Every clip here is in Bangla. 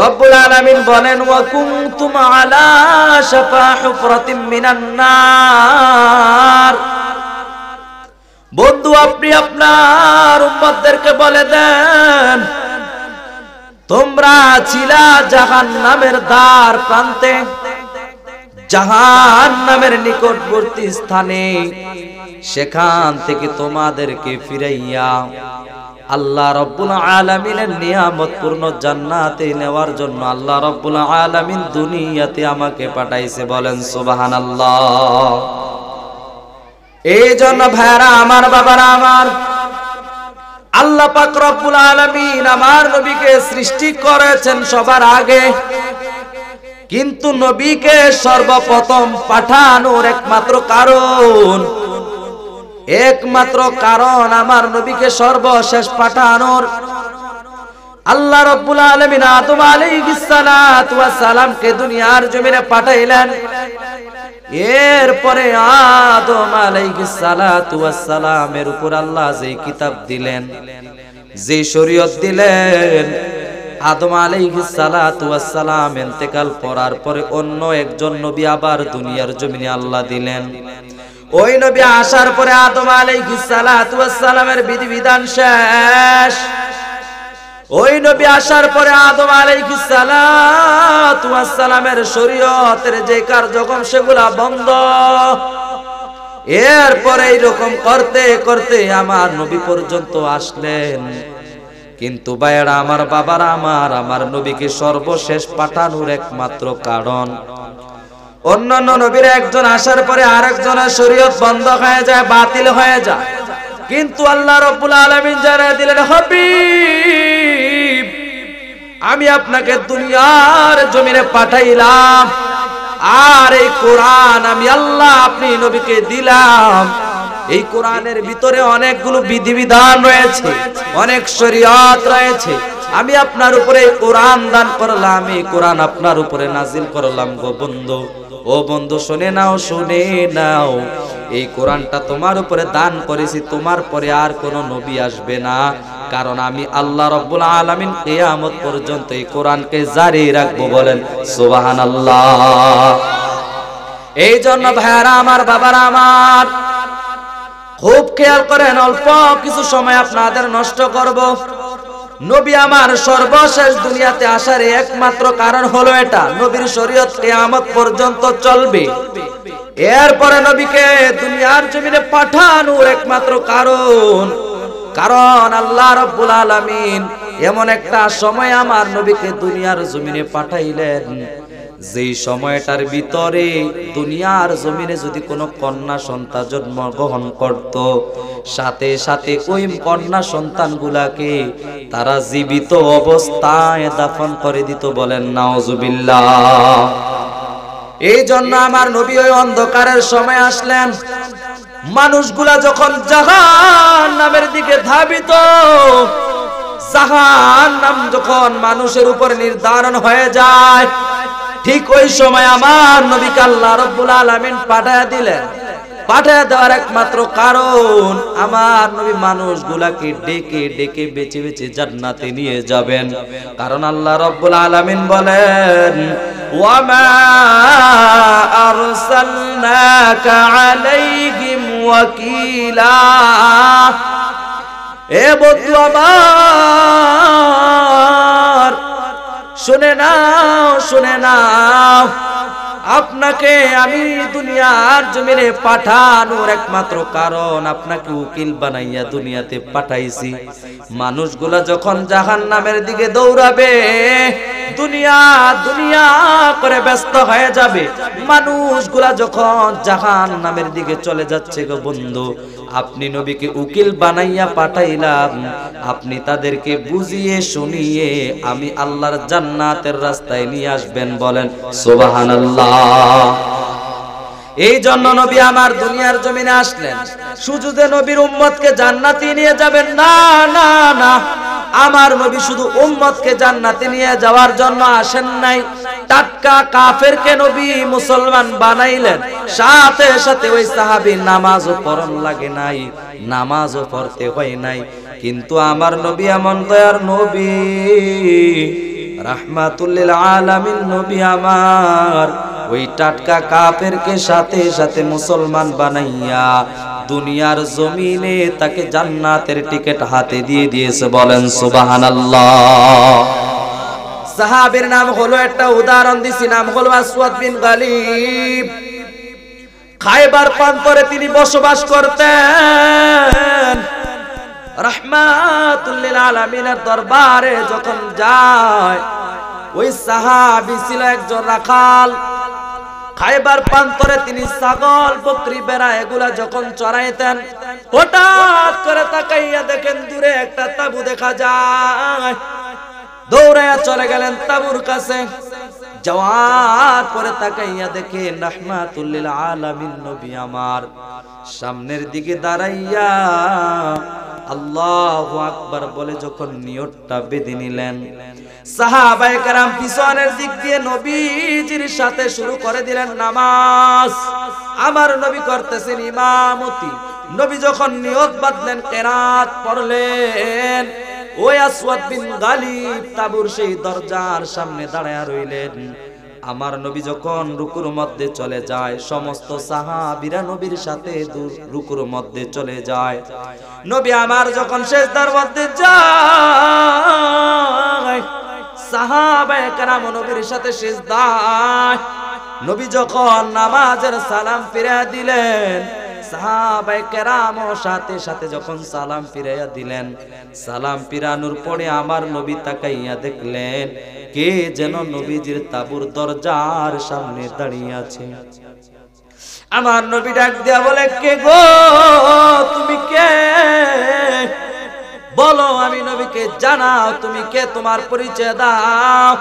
রব্বুল আলামিন বলেন ওয়া কুনতুম আলা শাফা হুফরাতিম মিনান নার। বন্ধু আপনি আপনার উম্মতদেরকে বলে দেন তোমরা ছিলা জাহান্নামের দ্বার প্রান্তে, জাহান্নামের নিকটবর্তী স্থানে, সেখান থেকে তোমাদেরকে ফিরাইয়া আল্লাহ রাব্বুল আলামিনের নিয়ামতপূর্ণ জান্নাতে নেওয়ার জন্য আল্লাহ রাব্বুল আলামিন দুনিয়াতে আমাকে পাঠাইছে। বলেন সুবহানাল্লাহ। এই জন্য ভাইরা আমার, বাবারা আমার, আল্লাহ পাক রব্বুল আলামিন আমার নবীকে সৃষ্টি করেছেন সবার আগে, কিন্তু নবীকে সর্বপ্রথম পাঠানোর একমাত্র কারণ আমার নবীকে সর্বশেষ পাঠানোর আল্লাহ রাব্বুল আলামিন আদম আলাইহিস সালাতু ওয়াস সালামকে দুনিয়ার জমিনে পাঠাইলেন। এরপরে আদম আলাইহিস সালাতু ওয়াস সালামের উপর আল্লাহ যে কিতাব দিলেন, যে শরীয়ত দিলেন, আদম আলাইহিস সালাতু ওয়াস সালাম ইন্তেকাল করার পরে অন্য একজন নবী আবার দুনিয়ার জমিনে আল্লাহ দিলেন। ওই নবী আসার পরে আদম আলাইহিস সালাতু ওয়াস সালামের বিধিবিধান শেষ। ওই নবী আসার পরে আদম আলাইহিস সালাতু ওয়াস সালামের শরীয়তের যে কার্যক্রম সেগুলা বন্ধ। এরপরে এইরকম করতে করতে আমার নবী পর্যন্ত আসলেন। কিন্তু ভাইয়েরা আমার, বাবারা আমার নবীকে সর্বশেষ পাঠানোর একমাত্র কারণ অন্যান্য নবীর একজন আসার পরে আরেকজনের শরীয়ত বন্ধ হয়ে যায়, বাতিল হয়ে যায়, কিন্তু আল্লাহ রাব্বুল আলামিন জানিয়ে দিলেন হাবিব আমি আপনাকে দুনিয়ার জমিনে পাঠাইলাম, আর এই কোরআন আমি আল্লাহ আপনি নবীকে দিলাম। এই কোরআনের ভিতরে অনেকগুলো বিধিবিধান রয়েছে, অনেক শরীয়ত রয়েছে। আমি আপনার উপরে কোরআন দান করলাম, এই কোরআন আপনার উপরে নাজিল করলাম। গো বন্ধু, ও বন্ধু শুনে নাও, এই কোরআনটা তোমার উপরে দান করেছি, তোমার পরে আর কোনো নবী আসবে না, কারণ আমি আল্লাহ রাব্বুল আলামিন কিয়ামত পর্যন্ত এই কোরআনকে জারি রাখবো। বলেন সুবহানাল্লাহ। এই জন্য ভাইরা আমার, বাবারা আমার, খুব খেয়াল করেন, অল্প কিছু সময় আপনাদের নষ্ট করব। নবী আমার সর্বশেষ দুনিয়াতে আসার একমাত্র কারণ হলো এটা, নবীর শরীয়ত কিয়ামত পর্যন্ত চলবে। এরপরে নবীকে দুনিয়ার জমিনে পাঠানোর একমাত্র কারণ আল্লাহ রাব্বুল আলামিন এমন একটা সময় আমার নবীকে দুনিয়ার জমিনে পাঠাইলেন, যেই সময়টার ভিতরে দুনিয়ার জমিনে যদি কোনো কন্যা সন্তান জন্মগ্রহণ করত, সাথে সাথে ওই কন্যা সন্তানগুলাকে তারা জীবিত অবস্থায় দাফন করে দিত। বলেন নাউজুবিল্লাহ। এই জন্য আমার নবী ওই অন্ধকারের সময় আসলেন। মানুষগুলা যখন জাহান্নামের দিকে ধাবিত, জাহান্নাম যখন মানুষের উপর নির্ধারণ হয়ে যায়, ঠিক ওই সময় আমার নবীকে আল্লাহ রাব্বুল আলামিন পাঠিয়ে দিলেন। পাঠিয়ে দেওয়ার একমাত্র কারণ আমার নবী মানুষগুলাকে ডেকে ডেকে বেছে বেছে জান্নাতে নিয়ে যাবেন। কারণ আল্লাহ রাব্বুল আলামিন বলেন ওয়া মা আরসালনাকা আলাইহিম ওয়াকিলা। এ বন্ধু আমার, শুনে নাও, আপনাকে আমি দুনিয়ার জমিনে পাঠানোর একমাত্র কারণ আপনাকে উকিল বানাইয়া দুনিয়াতে পাঠাইছি। মানুষগুলা যখন জাহান্নামের দিকে দৌড়াবে, দুনিয়া দুনিয়া করে ব্যস্ত হয়ে যাবে, মানুষগুলা যখন জাহান্নামের দিকে চলে যাচ্ছে, গো বন্ধু আপনি নবীকে উকিল বানাইয়া পাঠাইলাম, আপনি তাদেরকে বুঝিয়ে শুনিয়ে আমি আল্লাহর জান্নাতের রাস্তায় নিয়ে আসবেন। বলেন সুবহানাল্লাহ। এই জন্য নবী আমার দুনিয়ার জমিনে আসলেন শুধু যে নবীর উম্মতকে জান্নাতে নিয়ে যাবেন, না না না, আমার নবী শুধু উম্মতকে জান্নাতে নিয়ে যাওয়ার জন্য আসেন নাই, টাটকা কাফেরকে নবী মুসলমান বানাইলেন। সাথে সাথে ওই সাহাবী নামাজও পড়ন লাগে নাই, নামাজও পড়তে হয় নাই, কিন্তু আমার নবী এমন দয়ার নবী, রাহমাতুল লিল আলামিন নবী আমার ওই টাটকা কাফেরকে সাথে সাথে মুসলমান বানাইয়া দুনিয়ার জমিনে তাকে জান্নাতের টিকিট হাতে দিয়ে দিয়েছে। বলেন সুবহানাল্লাহ। সাহাবীর নাম হলো, একটা উদাহরণ দিছি, নাম হলো আসওয়াদ বিন গালিব। খায়বার প্রান্তরে তিনি বসবাস করতেন। রাহমাতুল লিল আলামিনের দরবারে যখন যায়, ওই সাহাবী ছিল একজন রাখাল। খায়বার প্রান্তরে তিনি ছাগল বকরি ভেড়া এগুলা যখন চড়াইতেন, হঠাৎ করে তাকাইয়া দেখেন দূরে একটা তাঁবু দেখা যায়। দৌড়াইয়া চলে গেলেন তাঁবুর কাছে। যাওয়ার পরে তাকাইয়া দেখে রাহমাতুল লিল আলামিন নবী আমার সামনের দিকে দাঁড়াইয়া আল্লাহু আকবার বলে যখন নিয়তটা বেঁধে নিলেন, সাহাবায়ে কেরাম পিছনের দিক দিয়ে নবীজির সাথে শুরু করে দিলেন নামাজ। আমার নবী করতেছেন ইমামতি। নবী যখন নিয়ত বাঁধলেন, কেরাত পড়লেন, ওই আসওয়াদ বিন গালিব তাঁবুর সেই দরজার সামনে দাঁড়ায়া রইলেন। আমার নবী যখন রুকুর মধ্যে চলে যায়, সমস্ত সাহাবীরা নবীর সাথে রুকুর মধ্যে চলে যায়। নবী আমার যখন সিজদার মধ্যে যায়, সাহাবায়ে কেরাম নবীর সাথে সিজদায়। নবী যখন নামাজের সালাম ফিরিয়ে দিলেন, সাহাবায়ে কেরাম সাথে সাথে যখন সালাম ফিরাইয়া দিলেন, সালাম ফিরানোর পরে আমার নবী তাকাইয়া দেখলেন কে যেন নবীজির তাঁবুর দরজার সামনে দাঁড়িয়ে আছে। আমার নবী ডাক দিয়া বলে, কে গো, তুমি কে? বলো, আমি নবীকে জানাও তুমি কে, তোমার পরিচয় দাও।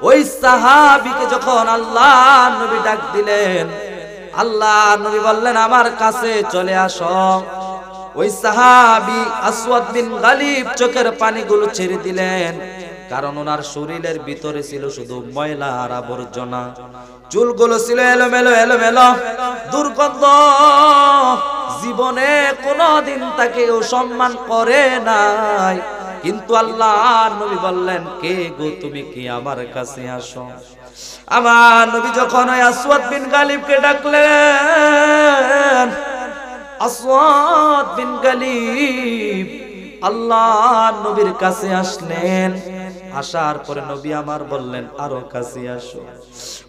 ওই সাহাবীকে যখন আল্লাহ নবী ডাক দিলেন, আল্লাহ নবী বললেন আমার কাছে চলে আসো। ওই সাহাবী আসওয়াদ বিন গালিব চোখের পানিগুলো ছেড়ে দিলেন, কারণ ওনার শরীরের ভিতরে ছিল শুধু ময়লা আর আবর্জনা। চুলগুলো ছিল এলোমেলো এলোমেলো, দুর্গন্ধ। জীবনে কোনদিন তাকে ও সম্মান করে নাই। কিন্তু আল্লাহ নবী বললেন, কে গো তুমি, কি আমার কাছে আসো। আমার নবী যখন ওই আসওয়াদ বিন গালিবকে ডাকলেন, আসওয়াদ বিন গালিব আল্লাহ নবীর কাছে আসলেন। আসার পরে নবী আমার বললেন, আরো কাছে আসো।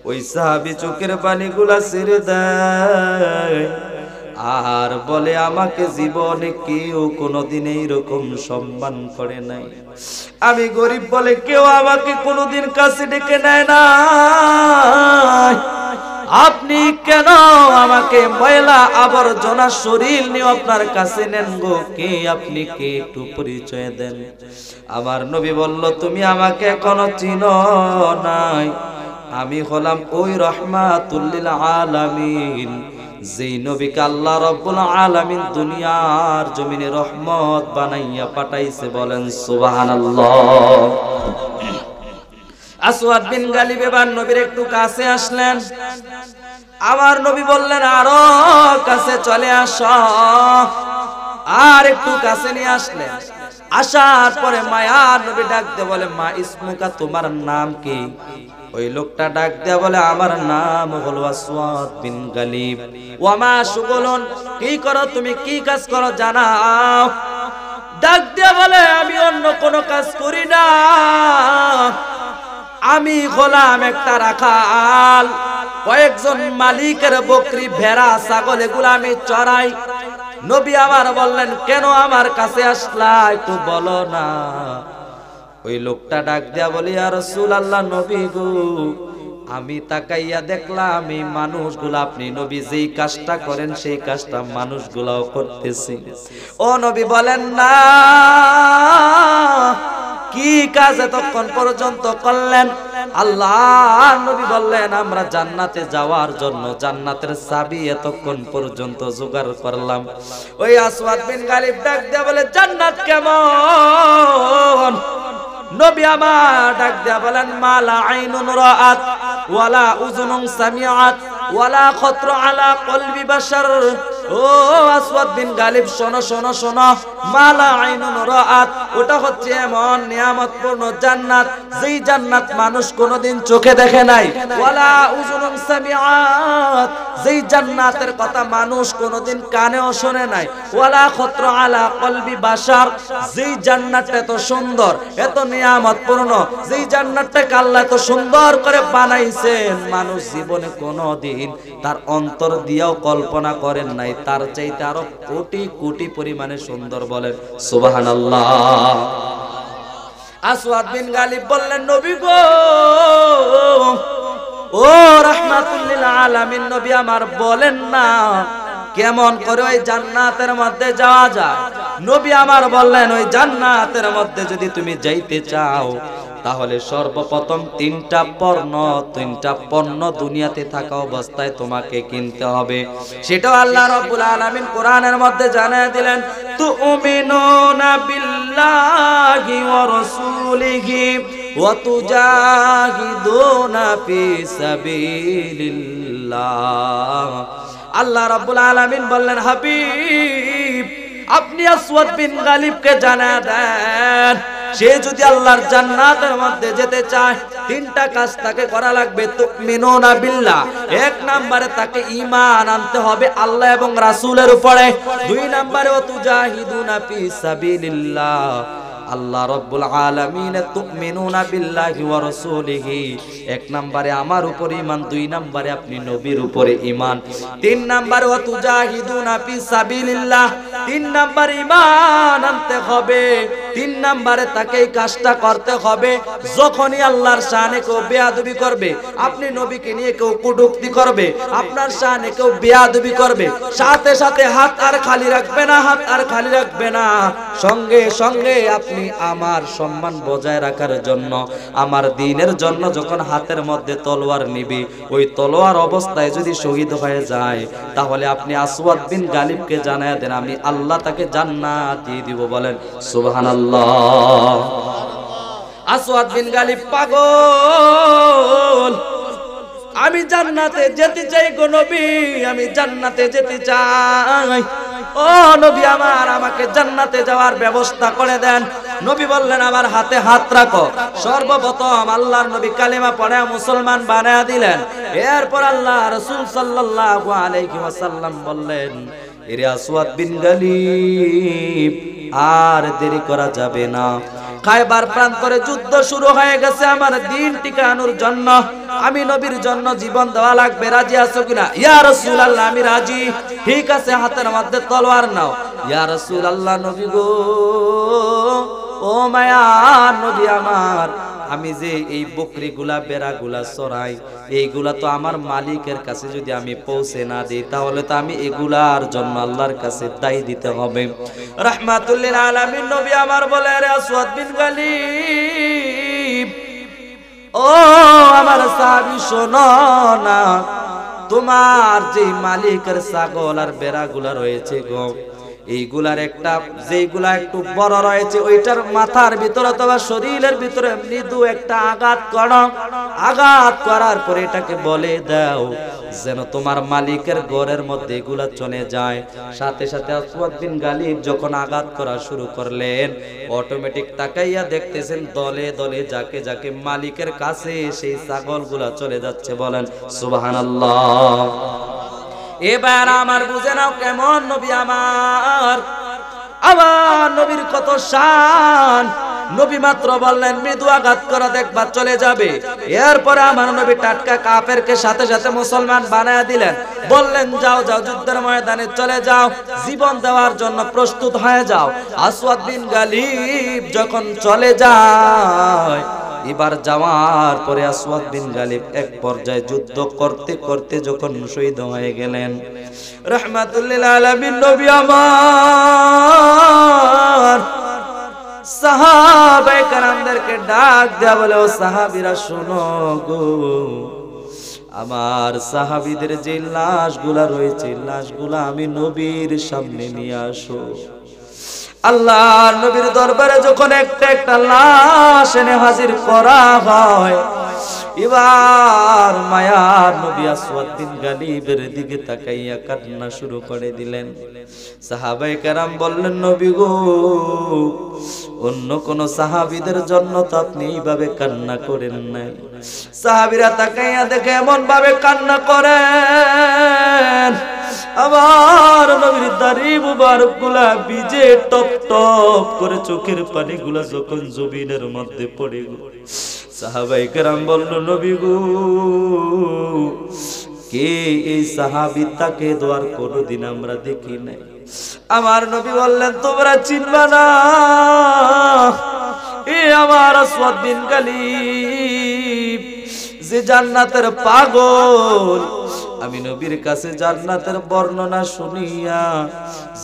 ওই সাহাবী চোখের পানিগুলা ছেড়ে দেয় আর বলে, আমাকে জীবনে কেউ কোনোদিন এইরকম সম্মান করে নাই। আমি গরিব বলে কেউ আমাকে কোনোদিন কাছে ডেকে নেয় না। আপনি কেন আমাকে ময়লা আবর্জনা শরীর নিয়ে আপনার কাছে নেন গো? কে আপনি, কে একটু পরিচয় দেন। আমার নবী বলল, তুমি আমাকে এখনো চিনো নাই। আমি হলাম ওই রাহমাতুল লিল আলামিন, যেই নবীকে আল্লাহ রাব্বুল আলামিন দুনিয়ার জমিনে রহমত বানাইয়া পাঠাইছে। বলেন সুবহানাল্লাহ। আসওয়াদ বিন গালিব এবার নবীর একটু কাছে আসলেন। আমার নবী বললেন, আরো কাছে চলে আসো। আর একটু কাছে নিয়ে আসলেন। আসার পরে মায়ার নবী ডাক দিয়ে বলে, মা ইসমুকা, তোমার নাম কি? ওই লোকটা ডাক দিয়ে বলে, আমার নাম হলো আসওয়াদ বিন গালিব। ওয়া মা শুগুলুন, কি করো তুমি, কি কাজ করো জানাও। ডাক দিয়ে বলে, আমি অন্য কোনো কাজ করি না, আমি গোলাম একটা রাখাল। কয়েকজন মালিকের বকরি ভেড়া ছাগল এগুলো আমি চড়াই। নবী আমার বললেন, কেন আমার কাছে আসলা একটু বলো না। ওই লোকটা ডাক দিয়া বলি, ইয়া রাসূলুল্লাহ, নবী গো, আমি তাকাইয়া দেখলাম এই মানুষগুলো, আপনি নবী যেই কাজটা করেন সেই কাজটা মানুষগুলাও করতেছে। ও নবী বলেন না, কি কাজ এতক্ষণ পর্যন্ত করলেন? আল্লাহ নবী বললেন, আমরা জান্নাতে যাওয়ার জন্য জান্নাতের চাবি এতক্ষণ পর্যন্ত জোগাড় করলাম। ওই আসওয়াদ বিন গালিব ডাক দিয়া বলে, জান্নাত কেমন? নবী আমার ডাক দিয়া বলেন, মালা আইনুন রাআত ওয়ালা উযুনুন সামিআত ওয়ালা খাতরা আলা কলবি বাশার ও আসওয়াদ বিন গালিব, শোনো শোনো শোনো, মালা আইনুন রাআত, ওটা হচ্ছে এমন নিয়ামতপূর্ণ জান্নাত যেই জান্নাত মানুষ কোনোদিন চোখে দেখে নাই। ওয়ালা উযুনুন সামিআত, যেই জান্নাতের কথা মানুষ কোনোদিন কানেও শোনে নাই। ওয়ালা খাতরা আলা কলবি বাশার, যেই জান্নাতটা এত সুন্দর, এত নিয়ামতপূর্ণ, যেই জান্নাতটাকে আল্লাহ এত সুন্দর করে বানাইছেন, মানুষ জীবনে কোনোদিন তার অন্তর দিয়েও কল্পনা করেন নাই, তার চাইতে আরো কোটি কোটি পরিমাণে সুন্দর। বলেন সুবহানাল্লাহ। আসওয়াদ বিন গালিব বললেন, নবী গো, ও রাহমাতুল লিল আলামিন নবী আমার, বলেন না কেমন করে ওই জান্নাতের মধ্যে যাওয়া যায়। নবী আমার বললেন, ওই জান্নাতের মধ্যে যদি তুমি যাইতে চাও তাহলে সর্বপ্রথম তিনটা পণ্য দুনিয়াতে থাকা অবস্থায় তোমাকে কিনতে হবে। সেটাও আল্লাহ রাব্বুল আলামিন কোরআনের মধ্যে জানিয়ে দিলেন, তুমিনুনা বিল্লাহি ওয়া রাসূলিহি ওয়া তুজাহিদুনা ফি সাবিলিল্লাহ। আল্লাহ রাব্বুল আলামিন বললেন, হাবিব আপনি আসওয়াদ বিন গালিবকে জানা দেন, সে যদি আল্লাহর জান্নাতের মধ্যে যেতে চায় তিনটা কাজ তাকে করা লাগবে। তুমিনুনা বিল্লাহ, এক নম্বরে তাকে ঈমান আনতে হবে আল্লাহ এবং রাসূলের উপরে। দুই নম্বরে ওয়া তুজাহিদুনা ফি সাবিলিল্লাহ, আল্লাহ রাব্বুল আলামিন তুমিনুনা বিল্লাহি ওয়া রাসূলিহি, এক নম্বরে আমার উপর ঈমান, দুই নম্বরে আপনি নবীর উপরে ঈমান, তিন নম্বরে ওয়া তুজাহিদুনা ফি সাবিলিল্লাহ, তিন নম্বরে ঈমান আনতে হবে। তিন নম্বরে তাকে এই কাজটা করতে হবে যখনই আল্লাহর শানে কেউ বেয়াদবি করবে, আপনি নবীকে নিয়ে কেউ কটূক্তি করবে, আপনার শানে কেউ বেয়াদবি করবে, সাথে সাথে হাত আর খালি রাখবে না, হাত আর খালি রাখবে না, সঙ্গে সঙ্গে আপনি আমার সম্মান বজায় রাখার জন্য, আমার দ্বীনের জন্য যখন হাতের মধ্যে তলোয়ার নিবি, ওই তলোয়ার অবস্থায় যদি শহীদ হয়ে যায় তাহলে আপনি আসওয়াদ বিন গালিবকে জানায় দেন, আমি আল্লাহ তাকে জান্নাত দিয়ে দিব। বলেন সুবহানাল্লাহ। আসওয়াদ বিন গালিব পাগল, আমি জান্নাতে যেতে চাই গো নবী, আমি জান্নাতে যেতে চাই, ও নবী আমার আমাকে জান্নাতে যাওয়ার ব্যবস্থা করে দেন। নবী বললেন, আমার হাতে হাত রাখো। সর্বপ্রথম আল্লাহর নবী কালিমা পড়ে মুসলমান বানায়া দিলেন। এরপর আল্লাহ রাসূল সাল্লাল্লাহু আলাইহি ওয়াসাল্লাম বললেন, এরে আসওয়াদ বিন গালিব আর দেরি করা যাবে না, খায়বার প্রান্তরে যুদ্ধ শুরু হয়ে গেছে, আমার দ্বীন টিকানোর জন্য আমি নবীর জন্য জীবন দেওয়া লাগবে, রাজি আছো কিনা? ইয়া রাসূলুল্লাহ আমি রাজি। ঠিক আছে, হাতের মধ্যে তলোয়ার নাও। ইয়া রাসূলুল্লাহ নবী গো, ও মায়ার নবী আমার, আমি যে এই বকরিগুলা বেড়াগুলা চড়াই, এইগুলা তো আমার মালিকের কাছে যদি আমি পৌঁছে না দিই তাহলে তো আমি এগুলার জন্য আল্লাহর কাছে দায় দিতে হবে। রাহমাতুল লিল আলামিন নবী আমার বলে, রে আসওয়াদ বিন গালিব, ও আমার সাহাবী শোনো না, তোমার যে মালিকের ছাগল আর বেড়াগুলা রয়েছে গো, এইগুলার একটা যেগুলা একটু বড় রয়েছে ওইটার মাথার ভিতরে অথবা শরীরের ভিতরে মৃদু একটা আঘাত করো, আঘাত করার পরে এটাকে বলে দাও যেন তোমার মালিকের ঘরের মধ্যে এগুলা চলে যায়। সাথে সাথে আসওয়াদ বিন গালিব যখন আঘাত করা শুরু করলেন, অটোমেটিক তাকাইয়া দেখতেছেন দলে দলে যাকে যাকে মালিকের কাছে সেই ছাগলগুলা চলে যাচ্ছে। বলেন সুবহানাল্লাহ। এবার আমার বুঝে নাও কেমন নবী আমার, আমার নবীর কত শান। নবী মাত্র বললেন মৃদু আঘাত করা দেখবা চলে যাবে। এরপরে আমার নবী টাটকা কাফেরকে সাথে সাথে মুসলমান বানায়া দিলেন, বললেন যাও যাও যুদ্ধের ময়দানে চলে যাও, জীবন দেওয়ার জন্য প্রস্তুত হয়ে যাও। আসওয়াদ বিন গালিব যখন চলে যায়, এবার যাওয়ার পরে আসওয়াদ বিন গালিব এক পর্যায়ে যুদ্ধ করতে করতে যখন শহীদ হয়ে গেলেন, রাহমাতুল লিল আলামিন নবী আমার সাহাবায়ে কেরামদেরকে ডাক দেয়া বলে, ও সাহাবীরা শোনো গো, আমার সাহাবীদের যে লাশগুলা রয়েছে লাশগুলা আমি নবীর সামনে নিয়ে আসো। আল্লাহর নবীর দরবারে যখন একটা একটা লাশ এনে হাজির করা হয়, এবার মায়ার নবী আসওয়াদ বিন গালিবের দিকে তাকাইয়া কান্না শুরু করে দিলেন। সাহাবায়ে কেরাম বললেন, নবী গো, অন্য কোন সাহাবীদের জন্য তো আপনি এইভাবে কান্না করেন নাই। সাহাবীরা তাকাইয়া দেখে এমন ভাবে কান্না করেন, আমার নবীর দাড়ি মুবারক গুলা ভিজে টপ টপ করে চোখের পানিগুলা যখন জমিনের মধ্যে পড়ে গেল। সাহাবায়ে কেরাম বলল, নবী গো, কে এই সাহাবী? তাকে দোয়ার কোনদিন আমরা দেখি নাই। আমার নবী বললেন, তোমরা চিনবা না, এ আমার আসওয়াদ বিন গালিব, যে জান্নাতের পাগল। আমি নবীর কাছে জান্নাতের বর্ণনা শুনিয়া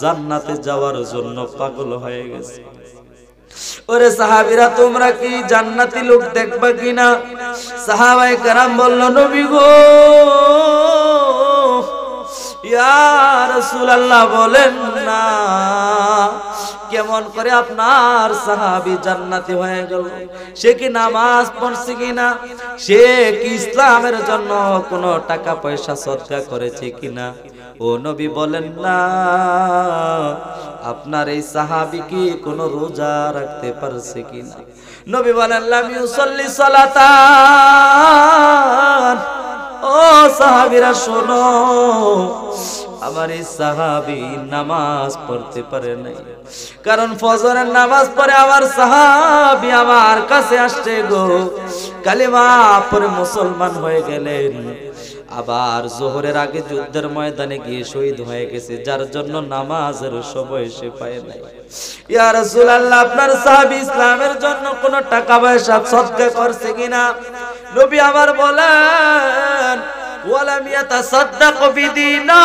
জান্নাতে যাওয়ার জন্য পাগল হয়ে গেছে। ওরে সাহাবীরা, তোমরা কি জান্নাতি লোক দেখবা কিনা? সাহাবায়ে কেরাম বলল, নবী গো, ইয়া রাসূলুল্লাহ, বলেন না, কেমন করে আপনার সাহাবী জান্নাতি হয়ে গেল? সে কি নামাজ পড়ছে কিনা? সে কি ইসলামের জন্য কোনো টাকা পয়সা সদকা করেছে কিনা? ও নবী, বলেন না, আপনার এই সাহাবী কি কোনো রোজা রাখতে পারছে কিনা? নবী বলেন, লাম ইউসাল্লি সালাতান। ও সাহাবীরা শোনো, আমার এই সাহাবী নামাজ পড়তে পারে নাই, কারণ ফজরের নামাজ পড়ে আমার সাহাবী আমার কাছে আসছে গো, কালিমা পড়ে মুসলমান হয়ে গেলেন, আবার যোহরের আগে যুদ্ধের ময়দানে গিয়ে শহীদ হয়ে গেছে, যার জন্য নামাজের সময় সে পায় নাই। ইয়া রাসূলুল্লাহ, আপনার সাহাবী ইসলামের জন্য কোনো টাকা পয়সা সদকা করছে কিনা? নবী আমার বলেন, ওয়ালাম ইয়াতাসাদদাক বিদিনার।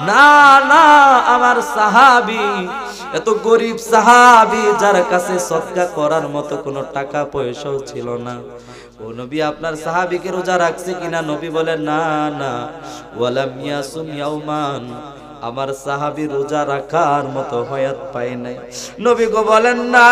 না না, আমার সাহাবী এত গরিব সাহাবী, যার কাছে সদকা করার মতো কোনো টাকা পয়সাও ছিল না। ও নবী, আপনার সাহাবীকে রোজা রাখছে কিনা? নবী বলেন, না না, ওয়ালাম ইয়াসুম ইয়াওমান। আমার সাহাবী রোজা রাখার মতো হায়াত পায় নাই। নবী গো বলেন না,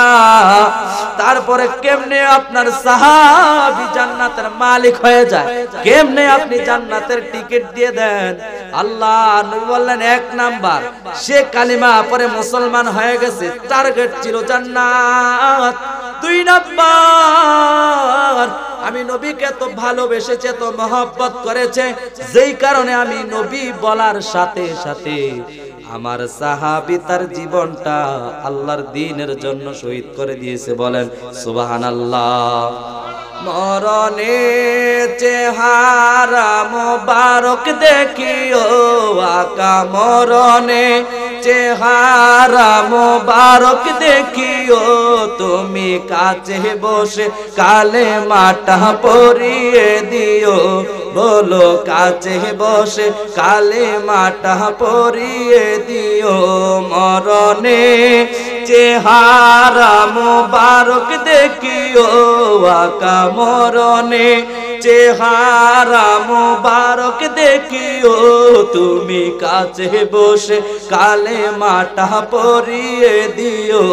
তারপরে কেমনে আপনার সাহাবী জান্নাতের মালিক হয়ে যায়? কেমনে আপনি জান্নাতের টিকিট দিয়ে দেন? আল্লাহ নবী বললেন, এক নাম্বার, সে কালিমা পরে মুসলমান হয়ে গেছে, টার্গেট ছিল জান্নাত। দুই নাম্বার, আমি নবীকে এত ভালোবেসেছে, এত মহব্বত করেছে, যেই কারণে আমি নবী বলার সাথে সাথে আমার সাহাবী তার জীবনটা আল্লাহর দ্বীনের জন্য শহীদ করে দিয়েছে। বলেন সুবহানাল্লাহ। মরণে চেহারা মোবারক দেখিও আকা, মরণে চেহারা মোবারক দেখিও, তুমি কাছে বসে কালেমাটা পড়িয়ে দিও। বলো, কাছে বসে কালেমাটা পড়িয়ে দিও। মরণে চেহারা মোবারক দেখিও আকা, মরণে চেহারা মোবারক দেখিও, তুমি কাছে বসে কালেমাটা পড়িয়ে দিও।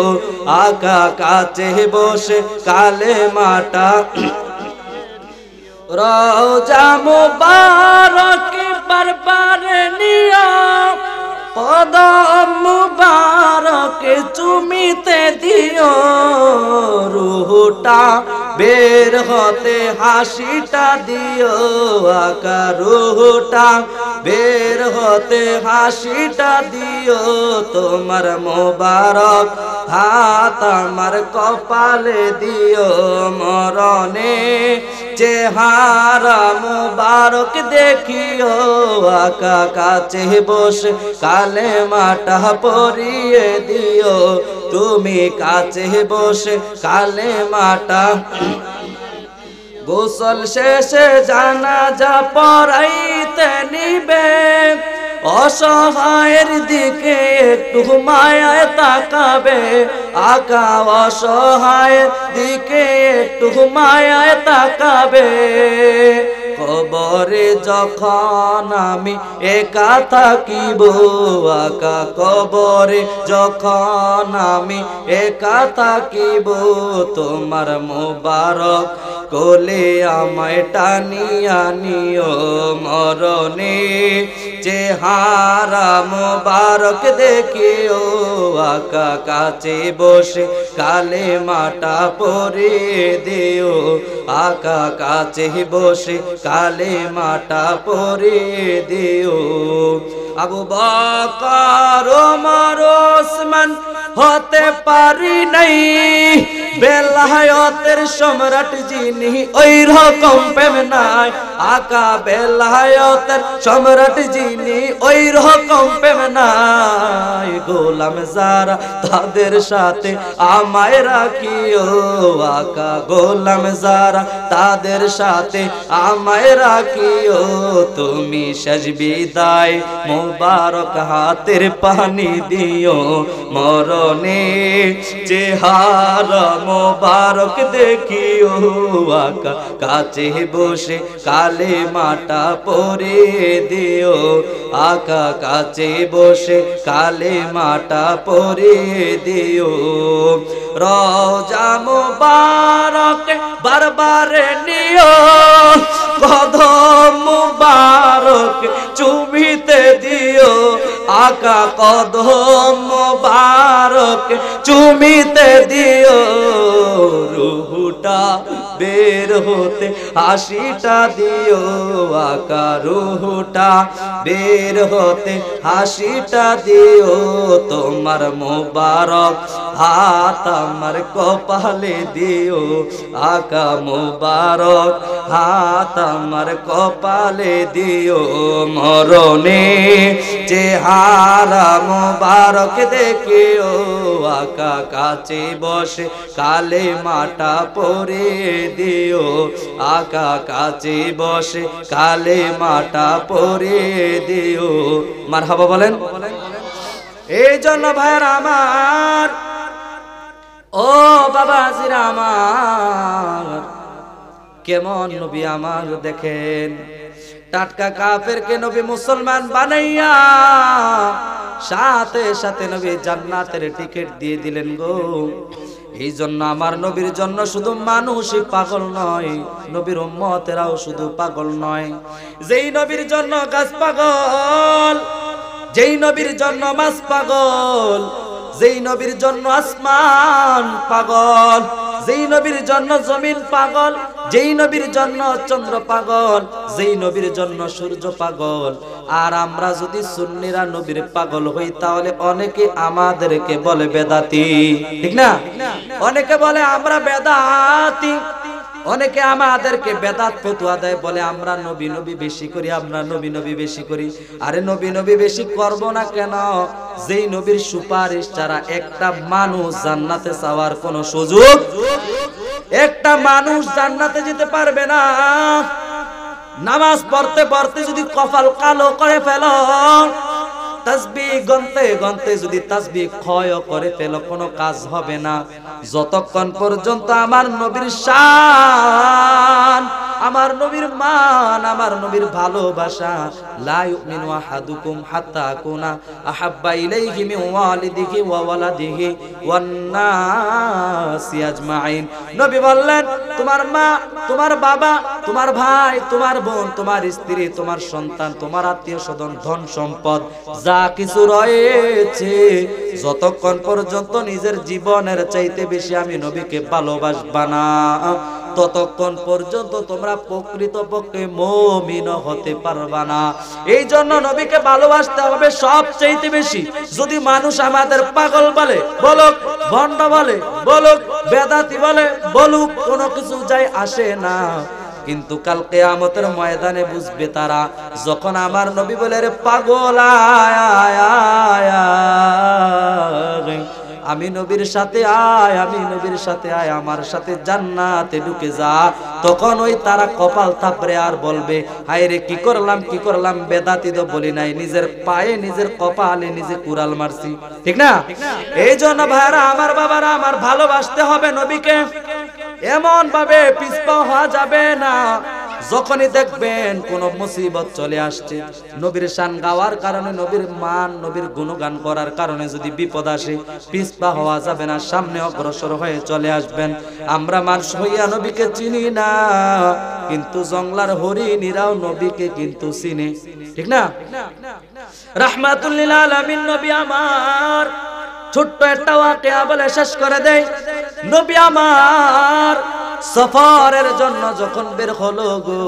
আকা, কাছে বসে কালেমাটা। রওজা মুবারক বারবার নিয়া, কদম মুবারক চুমিতে দিও। রুহটা বের হতে হাসিটা দিও আকা, রুহটা বের হতে হাসিটা দিও। তোমার মোবারক হাত আমার কপালে দিও। মরণে চেহারা মুবারক দেখিও আকা, কাছে বসে কালেমাটা পড়িয়ে দিও। তুমি কাছে বসে কালেমাটা। গোসল শেষে জানাজা পড়াইতে নিবে, অসহায়ের দিকে একটু মায়ায় তাকাবে আকা, অসহায়ের দিকে একটু মায়ায় তাকাবে। কবরে যখন আমি একা থাকিব আকা কবরে যখন আমি একা থাকিব তোমার মোবারক কোলে আমায় টানিয়া নিও মরণে চেহারা মোবারক দেখিও আকা কাছে বসে কালে মাটা পরে দিও আকা কাছে বসে কালে মাটা পরে দিও আবু বকর ওমর ওসমান হতে পারি নাই বেলায়েতের সম্রাট যিনি ওই রকম প্রেম নাই আকা বেলায়েতের সম্রাট যিনি ওই রকম প্রেম নাই গোলাম যারা তাদের সাথে আমায় রাখিও আকা গোলাম যারা তাদের সাথে আমায় রাখিও তুমি শেষ বিদায় মোবারক হাতের পানি দিও মরণে চেহারা মোবারক দেখিও আকা কাছে বসে কালে মাটা পরে দিও আকা কাছে বসে কালে মাটা পরে দিও রওজা মুবারক বারবার নিও কদম মুবারক চুমিতে দিও আকা কদম মুবারক চুমিতে দিও রুহুটা বের হতে হাসিটা দিও আকা রুহুটা বের হতে হাসিটা দিও তোমার মোবারক হাত আমার কপালে দিও আকা মোবারক হাত আমার কপালে দিও মরণে চেহারা মোবারক দেখিও আকা কাছে বসে কালে মাটা পরে দিও আকা কাছে বসে কালে মাটা পরে দিও মারহাবা বলেন। এই জন্য ভাইয়ের আমার ও বাবাজিরা আমার কেমন নবী আমার দেখেন টাটকা কাফেরকে নবী মুসলমান বানাইয়া সাথে সাথে নবী জান্নাতের টিকিট দিয়ে দিলেন গো। এই জন্য আমার নবীর জন্য শুধু মানুষই পাগল নয়, নবীর উম্মতেরাও শুধু পাগল নয়। যেই নবীর জন্য গাছ পাগল, যেই নবীর জন্য মাছ পাগল, যেই নবীর জন্য আসমান পাগল, যেই নবীর জন্য জমিন পাগল, যেই নবীর জন্য চন্দ্র পাগল, যেই নবীর জন্য সূর্য পাগল। আর আমরা যদি সুন্নিরা নবীর পাগল হই তাহলে অনেকে আমাদেরকে বলে বেদাতি, ঠিক না? অনেকে বলে আমরা বেদাতি, অনেকে আমাদেরকে বেদাত ফতোয়া দেয়, বলে আমরা নবী নবী বেশি করি, আমরা নবী নবী বেশি করি। আরে নবী নবী বেশি করব না কেন? যেই নবীর সুপারিশ ছাড়া একটা মানুষ জান্নাতে যাওয়ার কোনো সুযোগ, একটা মানুষ জান্নাতে যেতে পারবে না। নামাজ পড়তে পড়তে যদি কপাল কালো করে ফেলো, তাসবিহ গনতে গনতে যদি তাসবিহ ক্ষয় করে ফেলো, কোনো কাজ হবে না। যতক্ষণ পর্যন্ত আমার নবীর শান, আমার নবীর মান, আমার নবীর ভালোবাসা, লা ইউমিনু আহাদুকুম হাত্তা আকুনা আহাব্বা ইলাইহি মিন ওয়ালিদিহি ওয়া ওয়ালাদিহি ওয়ান নাসি আজমাইন। নবী বললেন তোমার মা, তোমার বাবা, তোমার ভাই, তোমার বোন, তোমার স্ত্রী, তোমার সন্তান, তোমার আত্মীয় স্বজন, ধন সম্পদ যা কিছু রয়েছে, যতক্ষণ পর্যন্ত নিজের জীবনের চাইতে বেশি আমি নবীকে ভালোবাসবা না, ততক্ষণ পর্যন্ত তোমরা প্রকৃতপক্ষে মুমিন হতে পারবা না। এই জন্য নবীকে ভালোবাসতে হবে সবচেয়ে বেশি। যদি মানুষ আমাদের পাগল বলে বলুক, ভণ্ড বলে বলুক, বেদাতি বলে বলুক, কোনো কিছু যায় আসে না। কিন্তু কাল কিয়ামতের ময়দানে বুঝবে তারা, যখন আমার নবী বলে রে পাগল আমি নবীর সাথে আয়, আমি নবীর সাথে আয়, আমার সাথে জান্নাতে ঢুকে যা, তখন ওই তারা কপাল থাপড়ে আর বলবে হায় রে কি করলাম কি করলাম, বেদাতি তো বলি নাই, নিজের পায়ে নিজের কপালে নিজে কুড়াল মারছি, ঠিক না? এই জন্য ভাইরা আমার, বাবারা আমার, ভালোবাসতে হবে নবীকে, এমন ভাবে পিছপা হওয়া যাবে না যখনই দেখবেন কোন মুসিবত চলে আসছে, নবীর শান গাওয়ার কারণে, নবীর মান, নবীর গুণগান করার কারণে যদি বিপদ আসে, পিছপা হওয়া যাবে না, সামনে অগ্রসর হয়ে চলে আসবেন। আমরা মানুষ হইয়া নবীকে চিনি না, কিন্তু জংলার হরিণীরাও নবীকে কিন্তু চিনে, ঠিক না? রাহমাতুল লিল আলামিন নবী আমার ছোট্ট একটা ওয়াকিয়া বলে শেষ করে দেয়। নবী আমার সফরের জন্য যখন বের হলো গো,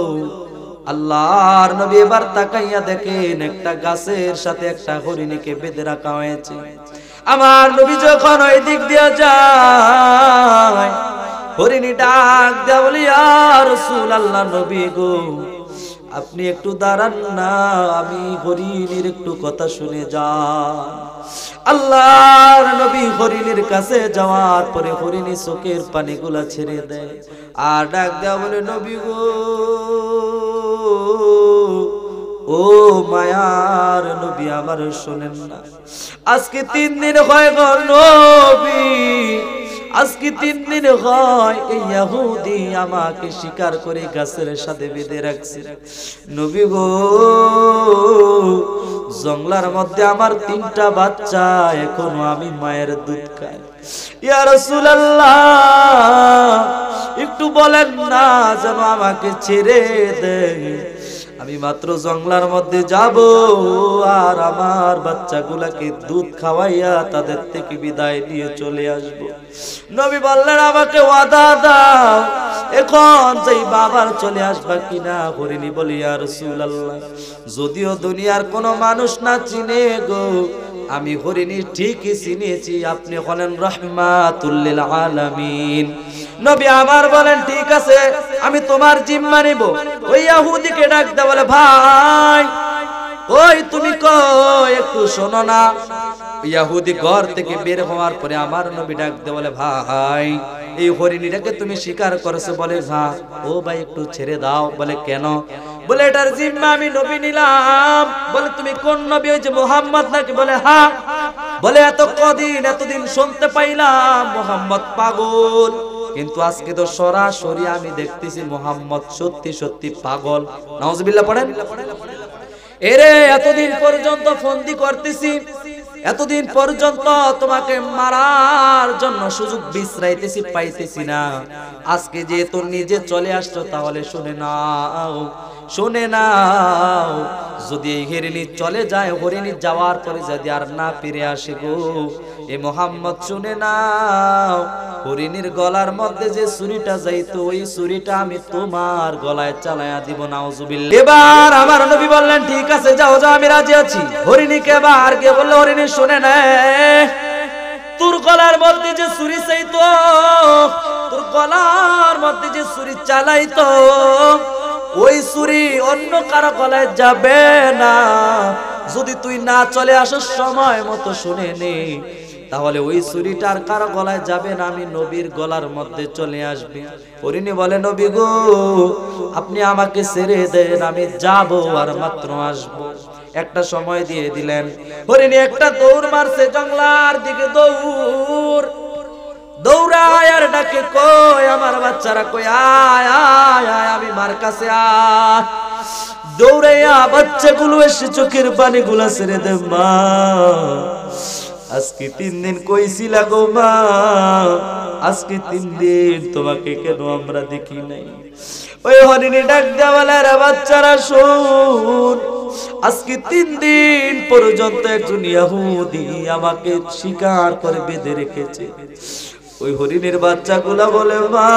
আল্লাহর নবী এবার তাকাইয়া দেখেন একটা গাছের সাথে একটা হরিণীকে বেঁধে রাখা হয়েছে। আমার নবী যখন ওই দিক দিয়ে যায়, হরিণী ডাক দেয়া বলি, ইয়া রাসূলুল্লাহ, নবী গো আপনি একটু দাঁড়ান না, আমি হরিণীর একটু কথা শুনে যান। আল্লাহর নবী হরিণীর কাছে যাওয়ার পরে হরিণী চোখের পানিগুলা ছেড়ে দেয় আর ডাক দেয়া বলে, নবী গো, ও মায়ার নবী আমার শোনেন না, আজকে 3 দিন হয় গো নবী, আজকে 3 দিন হয় এই ইহুদি আমাকে শিকার করে গাছের সাথে বেঁধে রাখছে। নবী গো, জংলার মধ্যে আমার 3টা বাচ্চা, এখনো আমি মায়ের দুধ খাই। ইয়া রাসূলুল্লাহ, একটু বলেন না যেন আমাকে ছেড়ে দেয়, আমি মাত্র জংলার মধ্যে যাব আর আমার বাচ্চাগুলাকে দুধ খাওয়াইয়া তাদের থেকে বিদায় নিয়ে চলে আসব। নবী বললেন, আমাকে ওয়াদা দাও, এখন যেই বাবার চলে আসবা কিনা? হরিণী বলি, ইয়া রাসূলুল্লাহ, যদিও দুনিয়ার কোনো মানুষ না চিনে গো, আমি হরিণী ঠিকই চিনেছি, আপনি হলেন রাহমাতুল লিল আলামিন। নবী আমার বলেন, ঠিক আছে, আমি তোমার জিম্মা নিব। ওই ইহুদিকে ডাক দে, বলে, ভাই ওই তুমি কই, একটু শোনো না। ইহুদি ঘর থেকে বের হওয়ার পরে আমার নবী ডাক দে, বলে, ভাই এই হরিণীটাকে তুমি শিকার করেছো? বলে, হ্যাঁ। ও ভাই একটু ছেড়ে দাও। বলে, কেন? বলে, এটার জিম্মা আমি নবী নিলাম। বলে, তুমি কোন নবী? ওই যে মুহাম্মদ নাকি? বলে, হ্যাঁ। বলে, এতদিন শুনতে পাইলাম মুহাম্মদ পাগল, কিন্তু আজকে তো সরাসরি আমি দেখতেছি মুহাম্মদ সত্যি সত্যি পাগল। নাউজুবিল্লাহ পড়েন। এরে এতদিন পর্যন্ত ফন্দি করতেছি, এতদিন পর্যন্ত তোমাকে মারার জন্য সুযোগ বিশ্রাইতেছি, পাইতেছি না। আজকে যে তোর নিজে চলে আসছো, তাহলে শুনে নাও, শুনে নাও, যদি এই হরিণী চলে যায়, হরিণী যাওয়ার পরে যদি আর না ফিরে আসে গো, এ মুহাম্মদ শুনে নাও, হরিণীর গলার মধ্যে যে ছুরিটা যাইতো, ওই ছুরিটা আমি তোমার গলায় চালায়া দিব। নাউজুবিল্লাহ। এবার আমার নবী বললেন, ঠিক আছে, যাও যাও, আমি রাজি আছি। হরিণীকে এবার কে বললো, হরিণী শুনে নে, তোর গলার মধ্যে যে ছুরি চাইতো, তোর গলার মধ্যে যে ছুরি চালাইতো, ওই ছুরি অন্য কারো গলায় যাবে না। যদি তুই না চলে আসার সময় মতো শুনে নে, তাহলে ওই ছুরিটার কারো গলায় যাবে না, আমি নবীর গলার মধ্যে চলে আসবে। হরিণী বলে, নবী গো, আপনি আমাকে ছেড়ে দেন, আমি যাব আর মাত্র আসবো। একটা সময় দিয়ে দিলেন। হরিণী একটা দৌড় মারছে, জংলার দিকে দৌড়, দৌড়ায় আর ডাকে, কই আমার বাচ্চারা, কই আয় আয় আয়, আমি মার কাছে আয়। দৌড়াইয়া বাচ্চাগুলো এসে চোখের পানিগুলা ছেড়ে দে, মা আজকে 3 দিন কইছিলা গো মা, আজকে 3 দিন তোমাকে কেন আমরা দেখি নাই? ওই হরিণী ডাক দেয়া বলে, রে বাচ্চারা শোন, আজকে 3 দিন পর্যন্ত একজন ইহুদি আমাকে শিকার করে বেঁধে রেখেছে। ওই হরিণীর বাচ্চাগুলা বলে, মা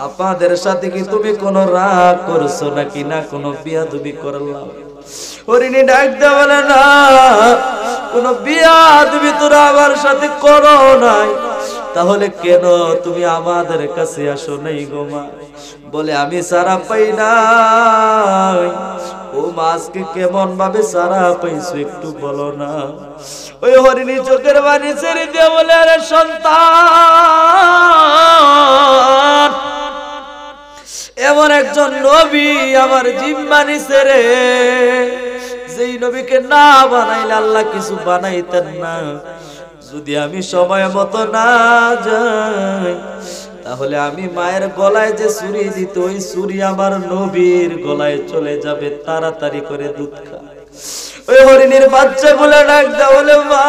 আপনাদের সাথে কি তুমি কোনো রাগ করছো নাকি, না কোনো বিয়াদবি করলাম? হরিণী ডাক দেয়া বলে, না, কোনো বিয়াদবি তোরা আমার সাথে করো নাই, তাহলে কেন তুমি আমাদের কাছে আসো নাই গো মা? বলে, আমি সারা পাই নাই। ও মা, আজকে কেমন ভাবে সারা পাইছো একটু বলো না? ওই হরিণী চোখের পানি ছেড়ে দিয়ে বলে, আরে সন্তান, এমন একজন নবী আমার জিম্মা নিছে রে, যেই নবীকে না বানাইলে আল্লাহ কিছু বানাইতেন না। যদি আমি সময় মতো না যাই, তাহলে আমি মায়ের গলায় যে ছুরি দিত ওই ছুরি আমার নবীর গলায় চলে যাবে, তাড়াতাড়ি করে দুধ খা। ওই হরিণীর বাচ্চা বলে ডাক দাও, বলে মা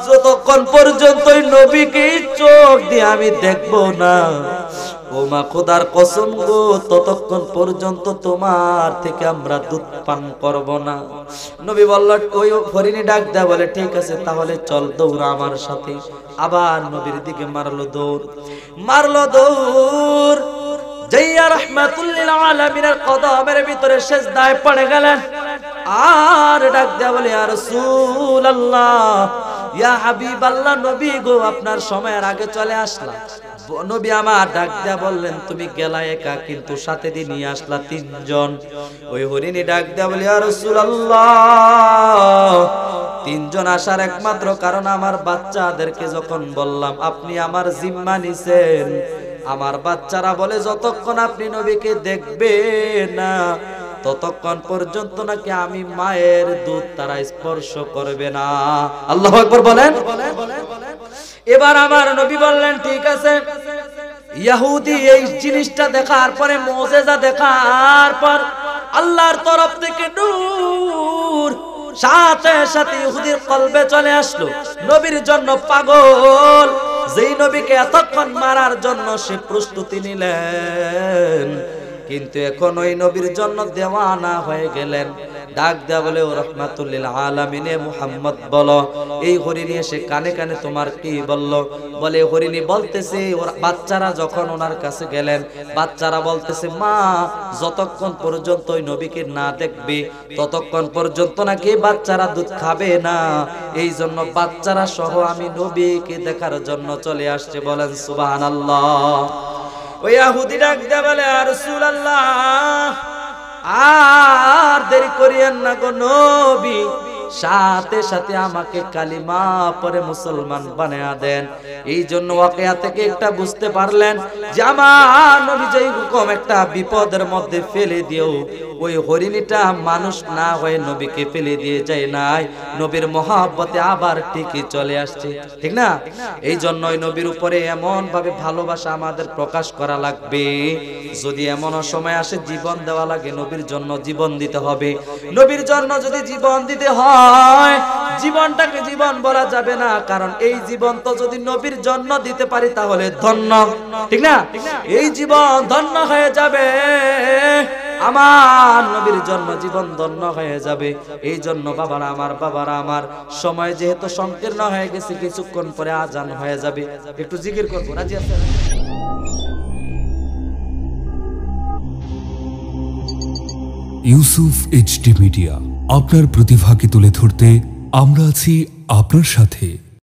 যতক্ষণ পর্যন্ত ওই নবীকে চোখ দিয়ে আমি দেখবো না, ও মা খোদার কসম গো, ততক্ষণ পর্যন্ত তোমার থেকে আমরা দুধ পান করব না। নবী বলল, ওই হরিণী ডাক দেয়া বলে ঠিক আছে তাহলে চল দৌড়া আমার সাথে। আবার নবীর দিকে মারলো দৌড়। যাইয়া রাহমাতুল লিল আলামিনের কদমের ভিতরে সিজদায় পড়ে গেলেন, আর ডাক দেয়া বলে ইয়া রাসূলুল্লাহ, ইয়া হাবিবাল্লাহ, নবী গো আপনার সময়ের আগে চলে আসলাম। নবী আমার ডাক দেয়া বললেন, তুমি গেলা একা কিন্তু সাথে দিয়ে নিয়ে আসলা তিনজন। ওই হরিণী ডাক দেয়া বলে ইয়া রাসূলুল্লাহ, তিনজন আসার একমাত্র কারণ আমার বাচ্চাদেরকে যখন বললাম আপনি আমার জিম্মা নিছেন, আমার বাচ্চারা বলে যতক্ষণ আপনি নবীকে দেখবে না ততক্ষণ পর্যন্ত নাকি আমি মায়ের দুধ তারা স্পর্শ করবে না। আল্লাহু আকবার বলেন। এবার আমার নবী বললেন ঠিক আছে। ইহুদি এই জিনিসটা দেখার পরে, মুজিজা দেখার পর আল্লাহর তরফ থেকে নূর সাথে সাথে ইহুদির কলবে চলে আসলো, নবীর জন্য পাগল। যেই নবীকে এতক্ষণ মারার জন্য সে প্রস্তুতি নিলেন, কিন্তু এখন ওই নবীর জন্য দেওয়ানা হয়ে গেলেন। ডাক দেয়া বলে ও রাহমাতুল লিল আলামিনে মুহাম্মদ বলো, এই হরিণী এসে কানে কানে তোমার কি বলল? বলে হরিণী বলতেছে ওর বাচ্চারা যখন ওনার কাছে গেলেন, বাচ্চারা বলতেছে মা যতক্ষণ পর্যন্ত ওই নবীকে না দেখবে ততক্ষণ পর্যন্ত নাকি বাচ্চারা দুধ খাবে না, এই জন্য বাচ্চারা সহ আমি নবীকে দেখার জন্য চলে আসছে। বলেন সুবহানাল্লাহ। ওই ইহুদি ডাক দেয়া বলে ইয়া রাসূলুল্লাহ, আর দেরি করিয়েন না গো নবী, সাথে সাথে আমাকে কালিমা পরে মুসলমান বানায়া দেন। এই জন্য ওয়াকিয়া থেকে একটা বুঝতে পারলেন যে আমার নবী যেই হুকুম একটা বিপদের মধ্যে ফেলে দিও, ওই হরিণীটা মানুষ না হয়ে নবীকে ফেলে দিয়ে যায় নাই, নবীর মহব্বতে আবার ঠিকই চলে আসছে, ঠিক না? এই জন্য ওই নবীর উপরে এমন ভাবে ভালোবাসা আমাদের প্রকাশ করা লাগবে, যদি এমন সময় আসে জীবন দেওয়া লাগে নবীর জন্য জীবন দিতে হবে। নবীর জন্য যদি জীবন দিতে হয়, জীবনটাকে জীবন বলা যাবে না, কারণ এই জীবন তো যদি নবীর জন্য দিতে পারি তাহলে ধন্য, ঠিক না? এই জীবন ধন্য হয়ে যাবে, আমার নবীর জন্য জীবন ধন্য হয়ে যাবে। এই জন্য বাবারা আমার সময় যেহেতু সংকীর্ণ হয়ে গেছে, কিছুক্ষণ পরে আজান হয়ে যাবে, একটু জিকির করবো, রাজি আছেন? ইউসুফ এইচডি মিডিয়া, আপনার প্রতিভাকে তুলে ধরতে আমরা আছি আপনার সাথে।